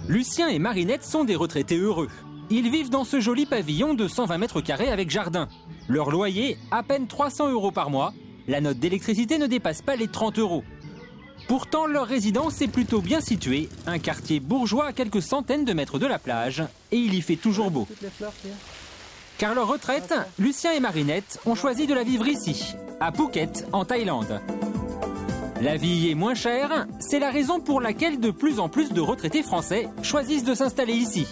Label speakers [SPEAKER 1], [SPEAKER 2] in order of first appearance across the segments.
[SPEAKER 1] Lucien et Marinette sont des retraités heureux. Ils vivent dans ce joli pavillon de 120 mètres carrés avec jardin. Leur loyer, à peine 300 € par mois. La note d'électricité ne dépasse pas les 30 €. Pourtant, leur résidence est plutôt bien située, un quartier bourgeois à quelques centaines de mètres de la plage, et il y fait toujours beau. Car leur retraite, Lucien et Marinette ont choisi de la vivre ici, à Phuket, en Thaïlande. La vie y est moins chère, c'est la raison pour laquelle de plus en plus de retraités français choisissent de s'installer ici.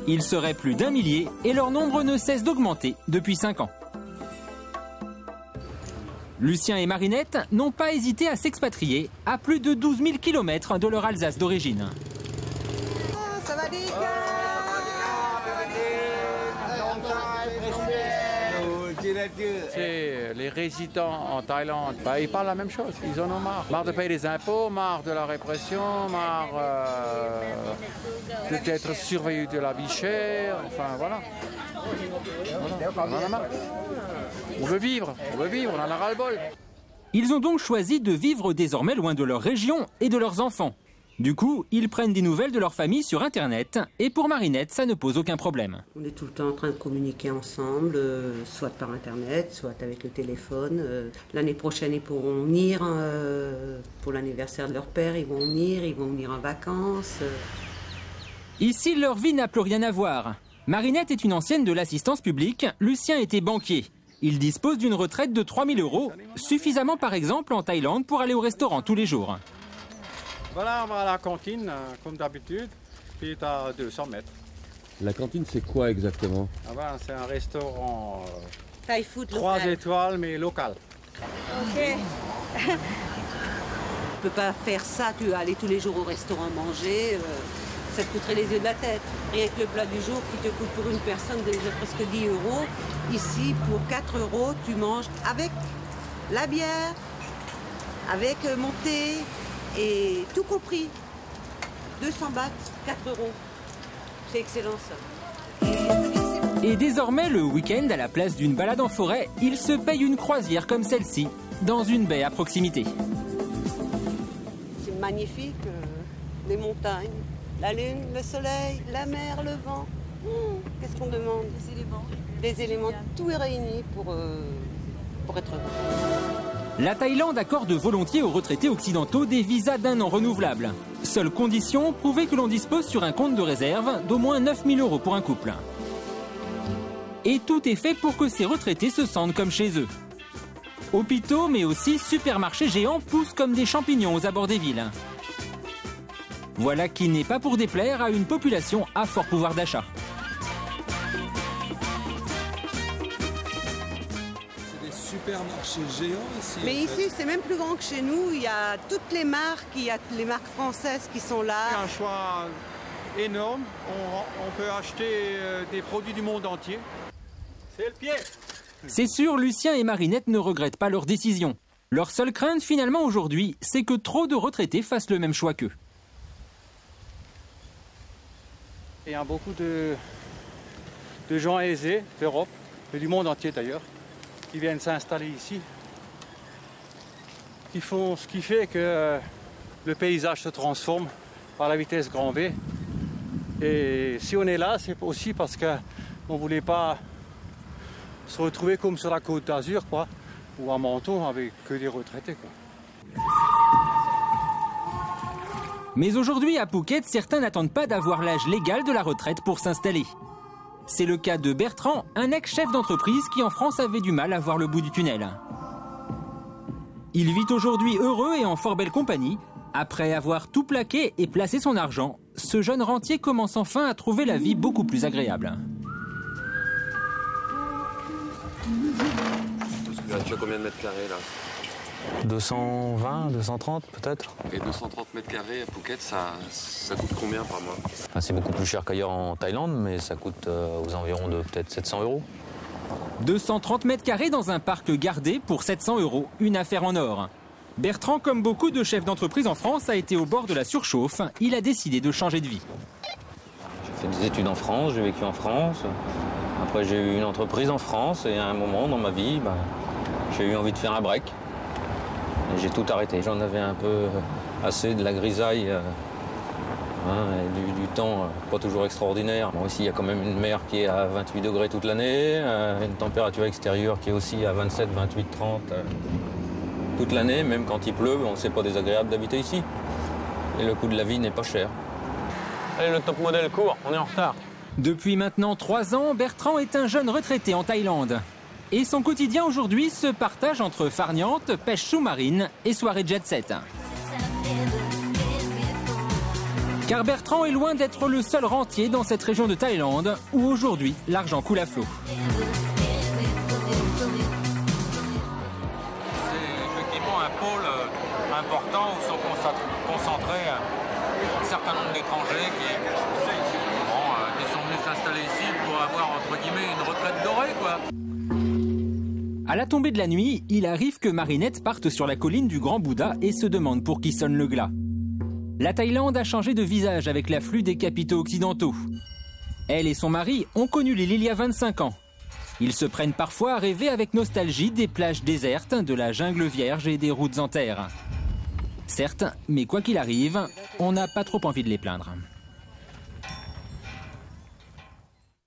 [SPEAKER 1] Ils seraient plus d'1 millier et leur nombre ne cesse d'augmenter depuis 5 ans. Lucien et Marinette n'ont pas hésité à s'expatrier à plus de 12 000 km de leur Alsace d'origine.
[SPEAKER 2] Les résidents en Thaïlande, ils parlent la même chose, ils en ont marre. Marre de payer les impôts, marre de la répression, marre d'être surveillé de la vie chère, enfin voilà. On en a marre. On veut vivre, on en a ras-le-bol.
[SPEAKER 1] Ils ont donc choisi de vivre désormais loin de leur région et de leurs enfants. Du coup, ils prennent des nouvelles de leur famille sur Internet et pour Marinette, ça ne pose aucun problème.
[SPEAKER 3] On est tout le temps en train de communiquer ensemble, soit par Internet, soit avec le téléphone. L'année prochaine, ils pourront venir pour l'anniversaire de leur père, ils vont venir en vacances.
[SPEAKER 1] Ici, leur vie n'a plus rien à voir. Marinette est une ancienne de l'assistance publique, Lucien était banquier. Il dispose d'une retraite de 3 000 €, suffisamment par exemple en Thaïlande pour aller au restaurant tous les jours.
[SPEAKER 2] Voilà, on va à la cantine, comme d'habitude, puis tu as 200 mètres.
[SPEAKER 4] La cantine, c'est quoi exactement?
[SPEAKER 2] C'est un restaurant
[SPEAKER 3] Thai food
[SPEAKER 2] 3
[SPEAKER 3] local.
[SPEAKER 2] étoiles, mais local.
[SPEAKER 3] Ok. Tu peux pas faire ça, tu vas aller tous les jours au restaurant manger, ça te coûterait les yeux de la tête. Rien que le plat du jour qui te coûte pour une personne déjà presque 10 €. Ici, pour 4 €, tu manges avec la bière, avec mon thé, et tout compris. 200 bahts, 4 €. C'est excellent ça.
[SPEAKER 1] Et désormais, le week-end, à la place d'une balade en forêt, il se paye une croisière comme celle-ci, dans une baie à proximité.
[SPEAKER 3] C'est magnifique, les montagnes, la lune, le soleil, la mer, le vent. Qu'est-ce qu'on demande? Des éléments. Des éléments, tout est réuni pour être heureux.
[SPEAKER 1] La Thaïlande accorde volontiers aux retraités occidentaux des visas d'1 an renouvelables. Seule condition, prouver que l'on dispose sur un compte de réserve d'au moins 9 000 € pour un couple. Et tout est fait pour que ces retraités se sentent comme chez eux. Hôpitaux, mais aussi supermarchés géants poussent comme des champignons aux abords des villes. Voilà qui n'est pas pour déplaire à une population à fort pouvoir d'achat.
[SPEAKER 5] Supermarché géant ici.
[SPEAKER 3] Mais ici, c'est même plus grand que chez nous. Il y a toutes les marques, il y a les marques françaises qui sont là.
[SPEAKER 2] Un choix énorme. On peut acheter des produits du monde entier. C'est le pied.
[SPEAKER 1] C'est sûr, Lucien et Marinette ne regrettent pas leur décision. Leur seule crainte finalement aujourd'hui, c'est que trop de retraités fassent le même choix qu'eux.
[SPEAKER 2] Il y a beaucoup de gens aisés d'Europe, et du monde entier d'ailleurs, qui viennent s'installer ici, qui font ce qui fait que le paysage se transforme par la vitesse grand V. Et si on est là, c'est aussi parce qu'on ne voulait pas se retrouver comme sur la Côte d'Azur, quoi, ou à Menton avec que des retraités, quoi.
[SPEAKER 1] Mais aujourd'hui à Phuket, certains n'attendent pas d'avoir l'âge légal de la retraite pour s'installer. C'est le cas de Bertrand, un ex-chef d'entreprise qui en France avait du mal à voir le bout du tunnel. Il vit aujourd'hui heureux et en fort belle compagnie. Après avoir tout plaqué et placé son argent, ce jeune rentier commence enfin à trouver la vie beaucoup plus agréable.
[SPEAKER 4] Tu as combien de mètres carrés là?
[SPEAKER 6] 220, 230 peut-être.
[SPEAKER 4] Et 230 mètres carrés à Phuket, ça coûte combien par mois?
[SPEAKER 6] C'est beaucoup plus cher qu'ailleurs en Thaïlande, mais ça coûte aux environs de peut-être 700 €.
[SPEAKER 1] 230 mètres carrés dans un parc gardé pour 700 €, une affaire en or. Bertrand, comme beaucoup de chefs d'entreprise en France, a été au bord de la surchauffe. Il a décidé de changer de vie.
[SPEAKER 6] J'ai fait des études en France, j'ai vécu en France. Après, j'ai eu une entreprise en France et à un moment dans ma vie, j'ai eu envie de faire un break. J'ai tout arrêté. J'en avais un peu assez de la grisaille Du temps pas toujours extraordinaire. Bon, ici, il y a quand même une mer qui est à 28 degrés toute l'année, une température extérieure qui est aussi à 27, 28, 30 toute l'année. Même quand il pleut, bon, c'est pas désagréable d'habiter ici. Et le coût de la vie n'est pas cher. Allez, le top modèle court, on est en retard.
[SPEAKER 1] Depuis maintenant 3 ans, Bertrand est un jeune retraité en Thaïlande. Et son quotidien aujourd'hui se partage entre farniente, pêche sous-marine et soirée jet set. Car Bertrand est loin d'être le seul rentier dans cette région de Thaïlande où aujourd'hui l'argent coule à flot.
[SPEAKER 7] C'est effectivement un pôle important où sont concentrés un certain nombre d'étrangers qui sont venus s'installer ici pour avoir entre guillemets une retraite dorée, quoi.
[SPEAKER 1] À la tombée de la nuit, il arrive que Marinette parte sur la colline du Grand Bouddha et se demande pour qui sonne le glas. La Thaïlande a changé de visage avec l'afflux des capitaux occidentaux. Elle et son mari ont connu l'île il y a 25 ans. Ils se prennent parfois à rêver avec nostalgie des plages désertes, de la jungle vierge et des routes en terre. Certes, mais quoi qu'il arrive, on n'a pas trop envie de les plaindre.